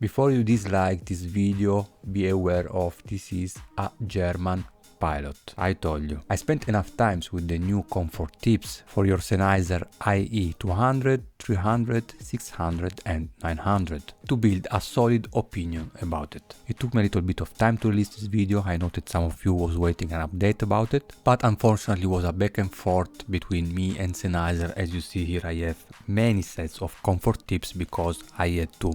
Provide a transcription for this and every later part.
Before you dislike this video, be aware of this is a German pilot. I told you. I spent enough times with the new comfort tips for your Sennheiser IE 200, 300, 600 and 900 to build a solid opinion about it. It took me a little bit of time to release this video. I noted some of you was waiting an update about it, but unfortunately it was a back and forth between me and Sennheiser. As you see here, I have many sets of comfort tips because I had to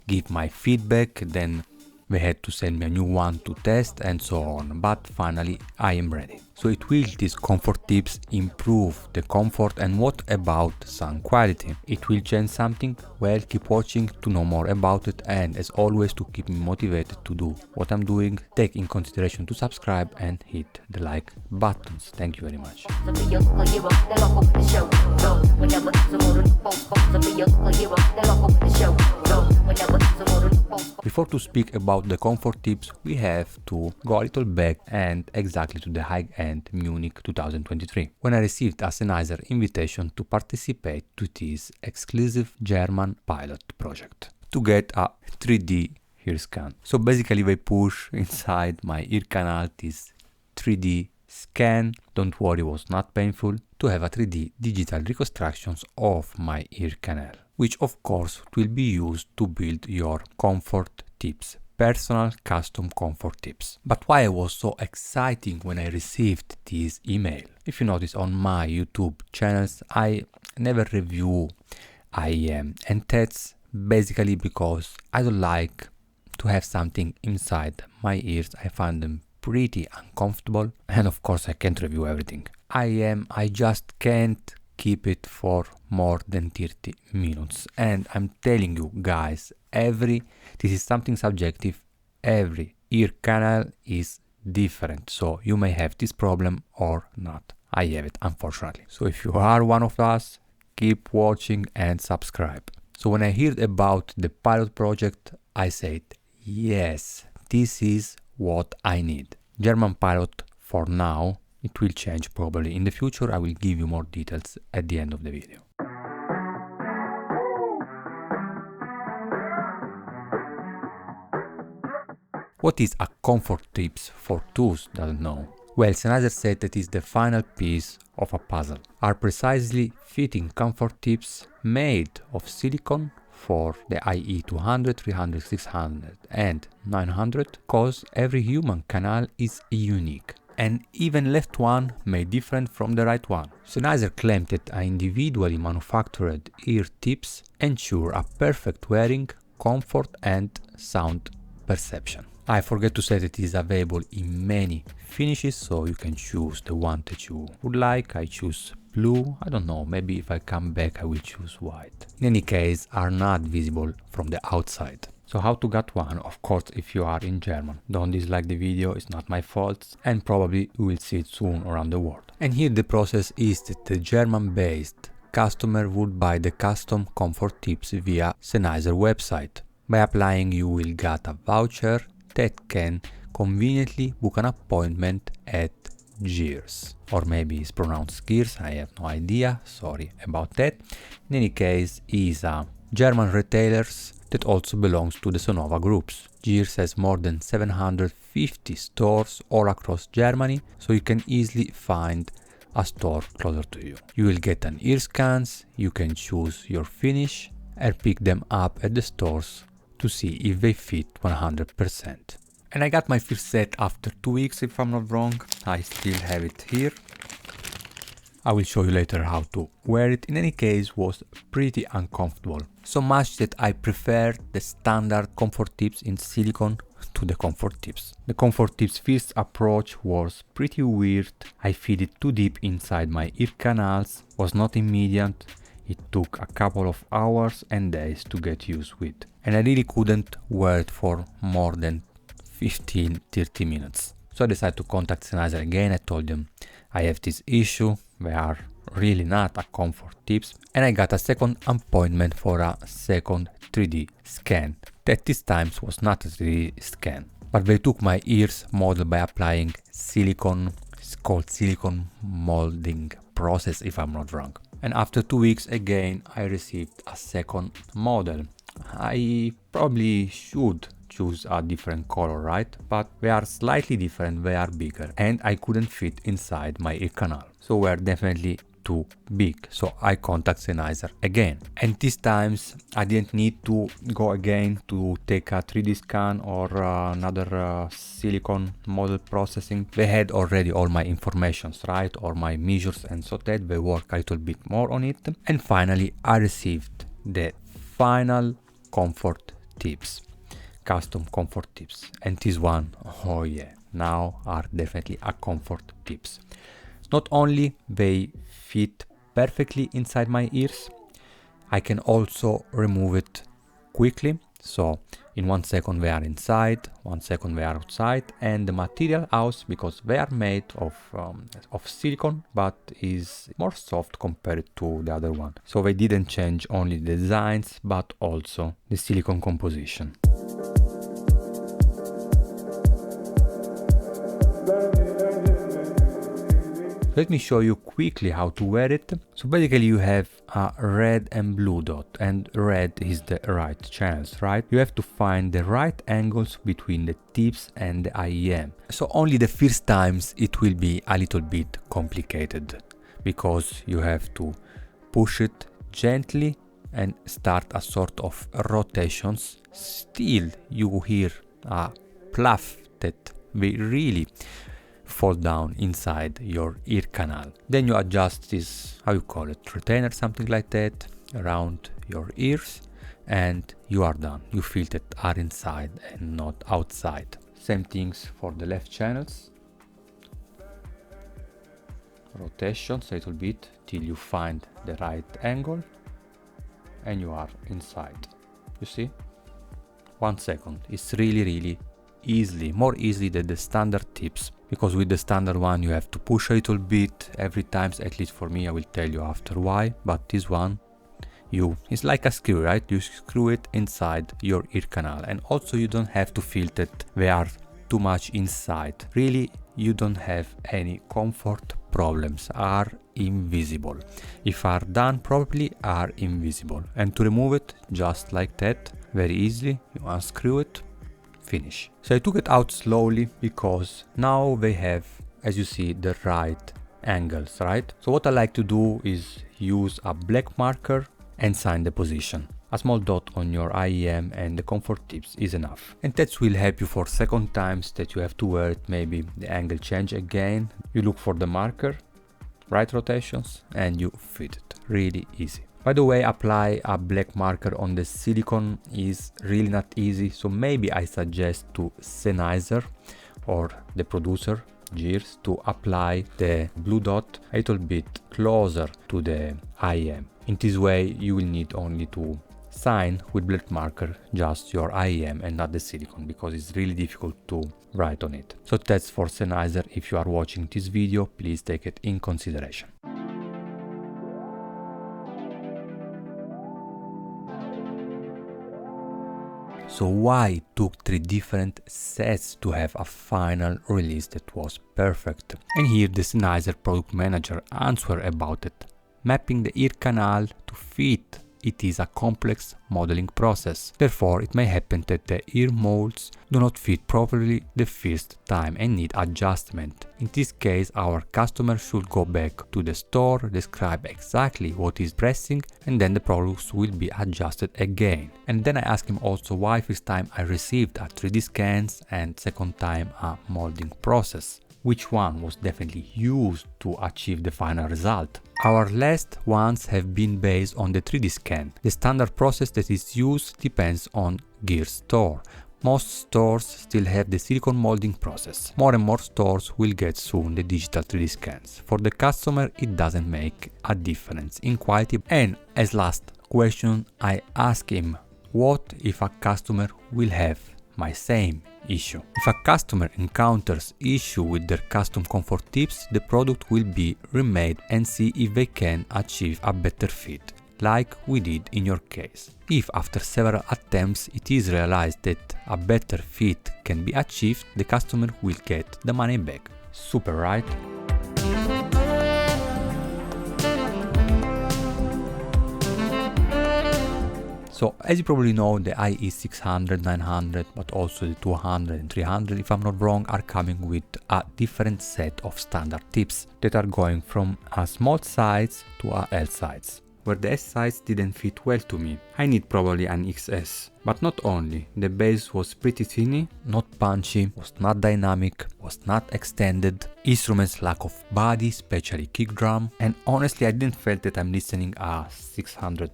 give my feedback, then they had to send me a new one to test and so on, but finally I am ready. So will these comfort tips improve the comfort, and what about sound quality? It will change something? Well, keep watching to know more about it, and as always, to keep me motivated to do what I'm doing, take in consideration to subscribe and hit the like buttons. Thank you very much. Before to speak about the comfort tips, we have to go a little back and exactly to the high-end Munich 2023, when I received a Sennheiser invitation to participate to this exclusive German pilot project to get a 3D ear scan. So basically they push inside my ear canal this 3D scan. Don't worry, it was not painful, to have a 3D digital reconstructions of my ear canal, which of course will be used to build your comfort tips, personal custom comfort tips. But why I was so excited when I received this email? If you notice on my YouTube channels, I never review IEM, and that's basically because I don't like to have something inside my ears. I find them pretty uncomfortable, and of course I can't review everything. I just can't keep it for more than 30 minutes, and I'm telling you guys, this is something subjective. Every ear canal is different, so you may have this problem or not. I have it, unfortunately. So if you are one of us, keep watching and subscribe. So when I heard about the pilot project, I said, yes, this is what I need. German pilot for now. It will change probably in the future. I will give you more details at the end of the video. What is a comfort tips for those that don't know? Well, Sennheiser said that is the final piece of a puzzle. Are precisely fitting comfort tips made of silicone for the IE 200, 300, 600 and 900, cause every human canal is unique, and even left one may different from the right one. Sennheiser claimed that individually manufactured ear tips ensure a perfect wearing, comfort and sound perception. I forget to say that it is available in many finishes, so you can choose the one that you would like. I choose blue. I don't know, maybe if I come back I will choose white. In any case, are not visible from the outside. So how to get one? Of course, if you are in German. Don't dislike the video, it's not my fault, and probably you will see it soon around the world. And here the process is that the German-based customer would buy the custom comfort tips via Sennheiser website. By applying, you will get a voucher that can conveniently book an appointment at Gears, or maybe it's pronounced Gears, I have no idea, sorry about that. In any case, is a German retailers that also belongs to the Sonova groups. Gears has more than 750 stores all across Germany, so you can easily find a store closer to you. You will get an ear scans, you can choose your finish and pick them up at the stores to see if they fit 100%. And I got my first set after 2 weeks, if I'm not wrong. I still have it here. I will show you later how to wear it. In any case, was pretty uncomfortable. So much that I prefer the standard comfort tips in silicone to the comfort tips. The comfort tips first approach was pretty weird. I feel it too deep inside my ear canals, was not immediate. It took a couple of hours and days to get used with. And I really couldn't wear it for more than 15-30 minutes. So I decided to contact Sennheiser again. I told them I have this issue, they are really not a comfort tips, and I got a second appointment for a second 3D scan. That this time was not a 3D scan, but they took my ears model by applying silicone. It's called silicone molding process, if I'm not wrong. And after 2 weeks again I received a second model. I probably should choose a different color, right? But they are slightly different, they are bigger, and I couldn't fit inside my ear canal. So we're definitely too big, so I contact Sennheiser again, and these times I didn't need to go again to take a 3D scan or another silicone model processing. They had already all my informations, right, or my measures, and so that they work a little bit more on it. And finally I received the final comfort tips, custom comfort tips, and this one, oh yeah, now are definitely a comfort tips. Not only they fit perfectly inside my ears, I can also remove it quickly. So in 1 second they are inside, 1 second they are outside, and the material house, because they are made of silicone, but is more soft compared to the other one. So they didn't change only the designs, but also the silicone composition. Let me show you quickly how to wear it. So basically you have a red and blue dot, and red is the right channels, right? You have to find the right angles between the tips and the IEM. So only the first times it will be a little bit complicated, because you have to push it gently and start a sort of rotations. Still you hear a pluff that we really fall down inside your ear canal. Then you adjust this, how you call it, retainer, something like that, around your ears, and you are done. You feel that are inside and not outside. Same things for the left channels. Rotations a little bit till you find the right angle, and you are inside. You see? 1 second. It's really easily, more easily than the standard tips, because with the standard one you have to push a little bit every time, at least for me. I will tell you after why, but this one, it's like a screw, right? You screw it inside your ear canal, and also you don't have to feel that they are too much inside. Really, you don't have any comfort problems, are invisible. If are done properly, are invisible. And to remove it, just like that, very easily, you unscrew it, finish. So I took it out slowly, because now they have, as you see, the right angles, right? So what I like to do is use a black marker and sign the position. A small dot on your IEM and the comfort tips is enough. And that will help you for second times that you have to wear it, maybe the angle change again. You look for the marker, right rotations, and you fit it. Really easy. By the way, apply a black marker on the silicone is really not easy, so maybe I suggest to Sennheiser or the producer Gears to apply the blue dot a little bit closer to the IEM. In this way you will need only to sign with black marker just your IEM and not the silicone, because it's really difficult to write on it. So that's for Sennheiser. If you are watching this video, please take it in consideration. So why it took 3 different sets to have a final release that was perfect? And here the Sennheiser product manager answered about it. Mapping the ear canal to fit it is a complex modeling process. Therefore, it may happen that the ear molds do not fit properly the first time and need adjustment. In this case, our customer should go back to the store, describe exactly what is pressing, and then the products will be adjusted again. And then I asked him also why first time I received a 3D scans and second time a molding process. Which one was definitely used to achieve the final result. Our last ones have been based on the 3D scan. The standard process that is used depends on gear store. Most stores still have the silicone molding process. More and more stores will get soon the digital 3D scans. For the customer, it doesn't make a difference in quality. And as last question, I ask him, what if a customer will have my same issue? If a customer encounters issue with their custom comfort tips, the product will be remade and see if they can achieve a better fit, like we did in your case. If after several attempts it is realized that a better fit can be achieved, the customer will get the money back. Super, right? So as you probably know, the IE 600, 900, but also the 200 and 300, if I'm not wrong, are coming with a different set of standard tips that are going from a small size to a L size, where the S size didn't fit well to me. I need probably an XS. But not only, the bass was pretty thin, not punchy, was not dynamic, was not extended, instruments lack of body, especially kick drum, and honestly I didn't feel that I'm listening a $600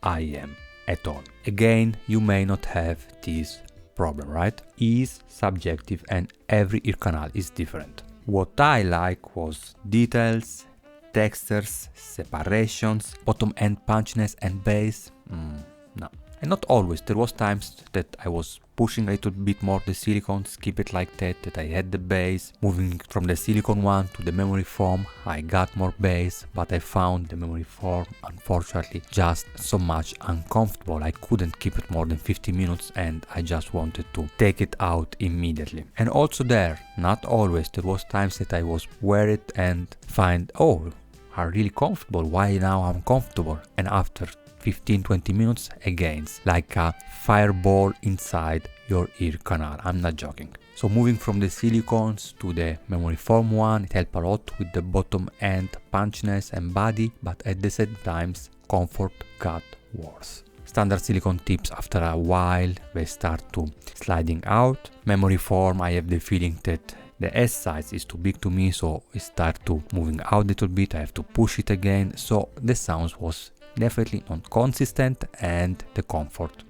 IEM at all. Again, you may not have this problem, right? Is subjective and every ear canal is different. What I like was details, textures, separations, bottom end punchiness and bass, no. And not always, there was times that I was pushing a little bit more the silicone, keep it like that I had the bass. Moving from the silicone one to the memory foam, I got more bass, but I found the memory foam, unfortunately, just so much uncomfortable. I couldn't keep it more than 50 minutes and I just wanted to take it out immediately. And also there, not always, there was times that I was wear it and find, oh, are really comfortable, why now I'm comfortable? And after 15-20 minutes, again, like a fireball inside your ear canal. I'm not joking. So moving from the silicones to the memory foam one, it helped a lot with the bottom end punchiness and body, but at the same time, comfort got worse. Standard silicone tips, after a while, they start to sliding out. Memory foam, I have the feeling that the S size is too big to me, so it start to moving out a little bit. I have to push it again, so the sound was definitely not consistent and the comfort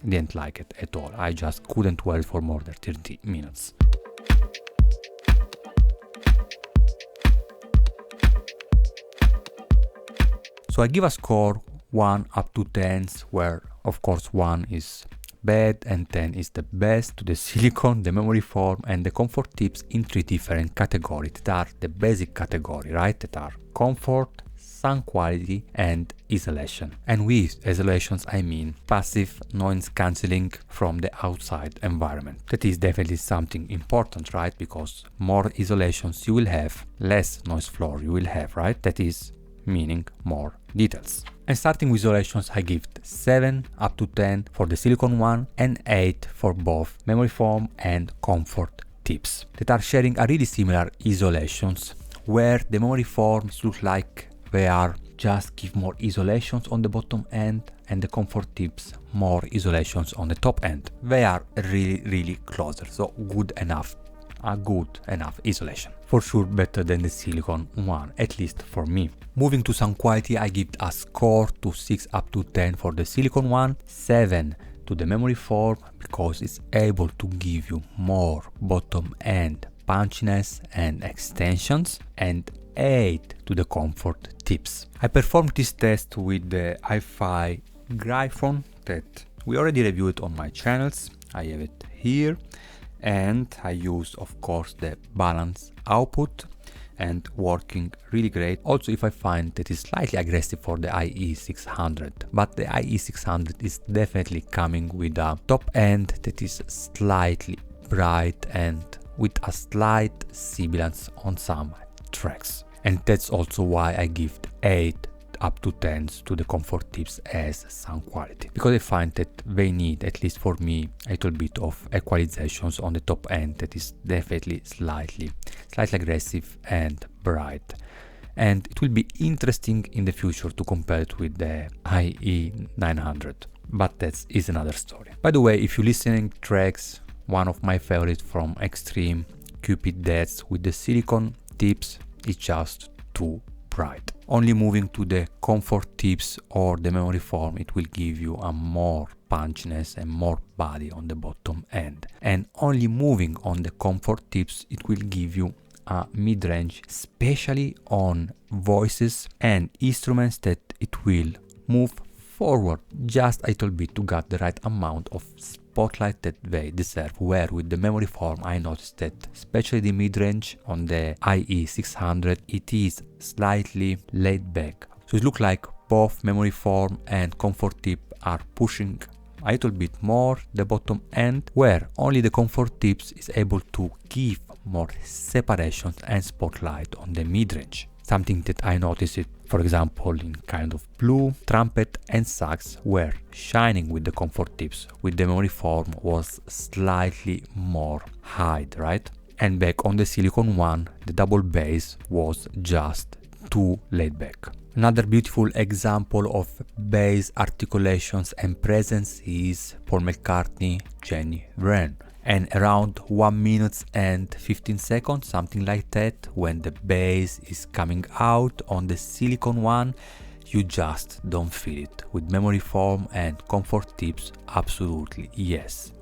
didn't like it at all. I just couldn't wear it for more than 30 minutes. So I give a score 1 up to 10, where of course 1 is bad and 10 is the best, to the silicone, the memory foam and the comfort tips in 3 different categories that are the basic category, right? That are comfort, sound quality and isolation. And with isolations I mean passive noise cancelling from the outside environment. That is definitely something important, right? Because more isolations you will have, less noise floor you will have, right? That is meaning more details. And starting with isolations, I give 7 up to 10 for the silicone one and 8 for both memory foam and comfort tips that are sharing a really similar isolations, where the memory foams look like they are just give more isolations on the bottom end and the comfort tips more isolations on the top end. They are really closer, so good enough, a good enough isolation. For sure better than the silicone one, at least for me. Moving to sound quality, I give a score to 6 up to 10 for the silicone one, 7 to the memory foam because it's able to give you more bottom end punchiness and extensions, and 8 to the comfort tips. I performed this test with the hi-fi Gryphon that we already reviewed on my channels. I have it here, and I used of course the balance output and working really great. Also, if I find that is slightly aggressive for the IE 600, but the IE 600 is definitely coming with a top end that is slightly bright and with a slight sibilance on some tracks. And that's also why I give 8 up to 10 to the comfort tips as sound quality, because I find that they need, at least for me, a little bit of equalizations on the top end that is definitely slightly aggressive and bright. And it will be interesting in the future to compare it with the IE 900, but that is another story. By the way, if you're listening tracks, one of my favorites from Extreme, Cupid Deaths with the silicone tips, is just too bright. Only moving to the comfort tips or the memory foam, it will give you a more punchiness and more body on the bottom end. And only moving on the comfort tips, it will give you a mid-range, especially on voices and instruments that it will move forward just a little bit to get the right amount of spotlight that they deserve, where with the memory foam I noticed that especially the mid-range on the IE 600 it is slightly laid back. So it looks like both memory foam and comfort tip are pushing a little bit more the bottom end, where only the comfort tips is able to give more separations and spotlight on the mid-range. Something that I noticed it, for example, in kind of blue, trumpet and sax were shining with the comfort tips, with the memory foam was slightly more high, right? And back on the silicone one, the double bass was just too laid back. Another beautiful example of bass articulations and presence is Paul McCartney, Jenny Wren. And around 1 minute and 15 seconds, something like that, when the bass is coming out on the silicone one, you just don't feel it. With memory foam and comfort tips, absolutely yes.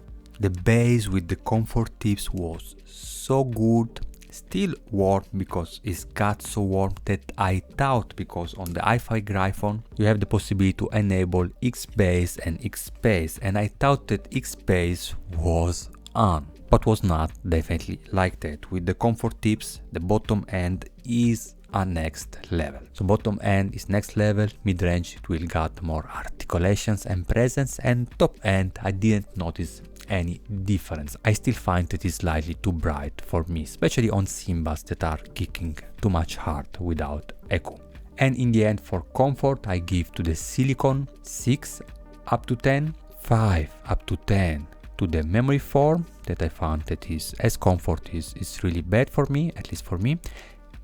The bass with the comfort tips was so good, still warm because it got so warm that I thought, because on the hi-fi Gryphon you have the possibility to enable X bass and X bass, and I thought that X bass was on, but was not definitely like that. With the comfort tips, the bottom end is a next level. So bottom end is next level, mid-range it will got more articulations and presence, and top end I didn't notice any difference. I still find that it's slightly too bright for me, especially on cymbals that are kicking too much hard without echo. And in the end, for comfort, I give to the silicone 6 up to 10, 5 up to 10 to the memory foam that I found that is as comfort is really bad for me, at least for me,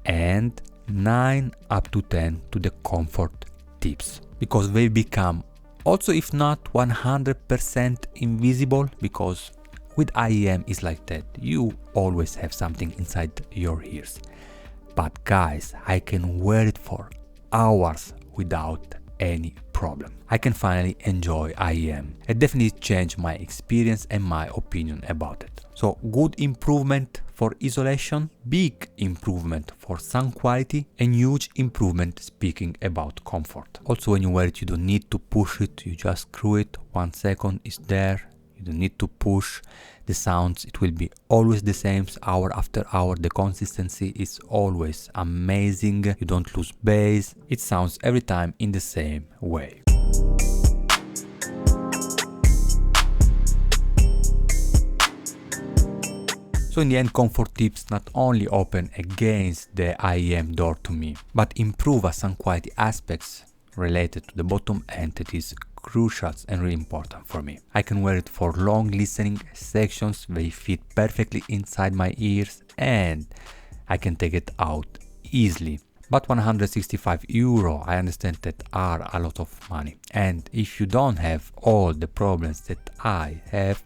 and 9 up to 10 to the comfort tips, because they become also, if not 100% invisible, because with IEM it's like that, you always have something inside your ears. But guys, I can wear it for hours without any problem. I can finally enjoy IEM. It definitely changed my experience and my opinion about it. So good improvement for isolation, big improvement for sound quality, and huge improvement speaking about comfort. Also when you wear it, you don't need to push it, you just screw it, 1 second is there, you don't need to push the sounds, it will be always the same hour after hour, the consistency is always amazing, you don't lose bass, it sounds every time in the same way. So in the end, comfort tips not only open against the IEM door to me, but improve sound quality aspects related to the bottom end that is crucial and really important for me. I can wear it for long listening sections, they fit perfectly inside my ears and I can take it out easily. But €165, I understand that are a lot of money, and if you don't have all the problems that I have,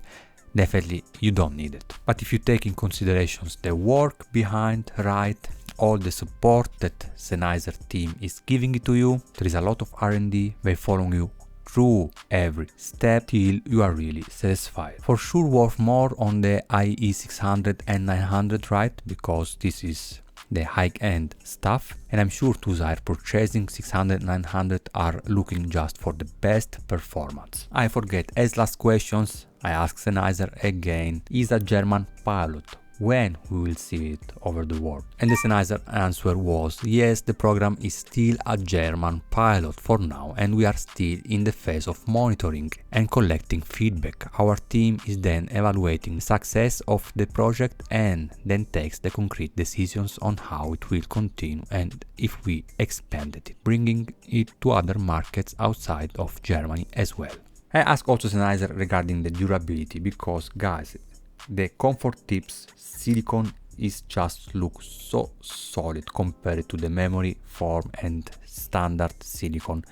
definitely you don't need it. But if you take in considerations the work behind, right, all the support that Sennheiser team is giving it to you, there is a lot of R&D, they follow you through every step till you are really satisfied. For sure worth more on the IE 600 and 900, right, because this is the high-end stuff, and I'm sure those are purchasing 600 900 are looking just for the best performance. I forget, as last questions I ask Sennheiser again, is a German pilot, when we will see it over the world? And the Sennheiser answer was yes, the program is still a German pilot for now, and we are still in the phase of monitoring and collecting feedback. Our team is then evaluating the success of the project and then takes the concrete decisions on how it will continue and if we expanded it, bringing it to other markets outside of Germany as well. I asked also Sennheiser regarding the durability, because guys, the comfort tips silicone is just looks so solid compared to the memory foam and standard silicone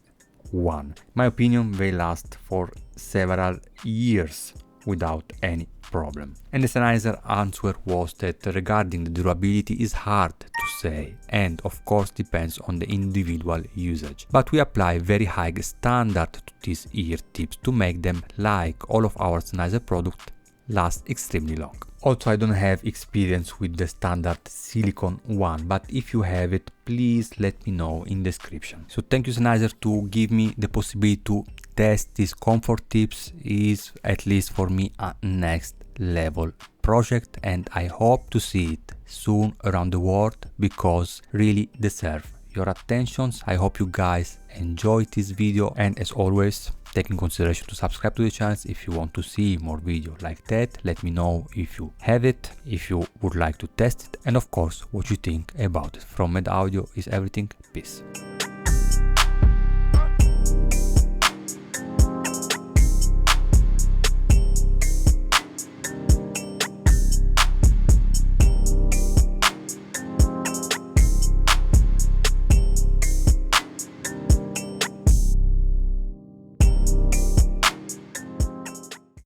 one. In my opinion, they last for several years without any problem. And the Sennheiser answer was that regarding the durability is hard to say, and of course depends on the individual usage. But we apply very high standard to these ear tips to make them, like all of our Sennheiser products, last extremely long. Also, I don't have experience with the standard silicone one, but if you have it, please let me know in description. So thank you Sennheiser to give me the possibility to test these comfort tips. Is at least for me a next level project, and I hope to see it soon around the world, because really deserve your attentions. I hope you guys enjoyed this video, and as always, take in consideration to subscribe to the channel if you want to see more videos like that. Let me know if you have it, if you would like to test it, and of course what you think about it. From Med Audio is everything. Peace.